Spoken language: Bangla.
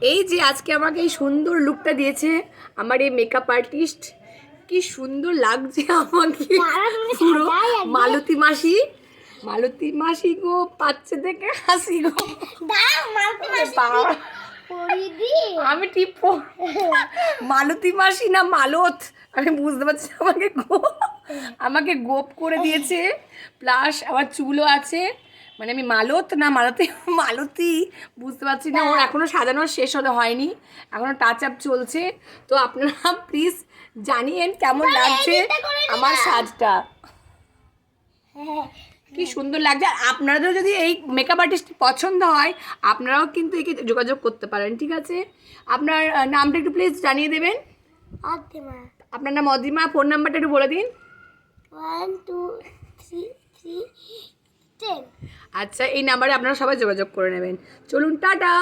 এই যে আজকে আমাকে এই সুন্দর লুকটা দিয়েছে আমার এই মেকআপ আর্টিস্ট, কি সুন্দর লাগছে আমাকে পুরো। মালতী মাসি, মালতী মাসি গো পাচ্ছে দেখে হাসি গো। আমি ঠিক মালতী মাসি না মালত, আমি বুঝতে পারছি। আমাকে গোপ করে দিয়েছে, প্লাস আমার চুলও আছে। মানে আমি মালত না মালতী, মালতী বুঝতে পারছি না। ওর এখনও সাজানো শেষ হয়নি, এখনও টাচ আপ চলছে। তো আপনারা প্লিজ জানিয়েন কেমন লাগছে আমার সাজটা, কি সুন্দর লাগছে। আর আপনাদের যদি এই মেকআপ আর্টিস্ট পছন্দ হয় আপনারাও কিন্তু একে যোগাযোগ করতে পারেন, ঠিক আছে? আপনার নামটা একটু প্লিজ জানিয়ে দেবেন। আপনার নাম অদিমা, ফোন নাম্বারটা একটু বলে দিন। 1 2 3 3 10। আচ্ছা, এই নাম্বারে আপনারা সবাই যোগাযোগ করে নেবেন। চলুন, টাটা।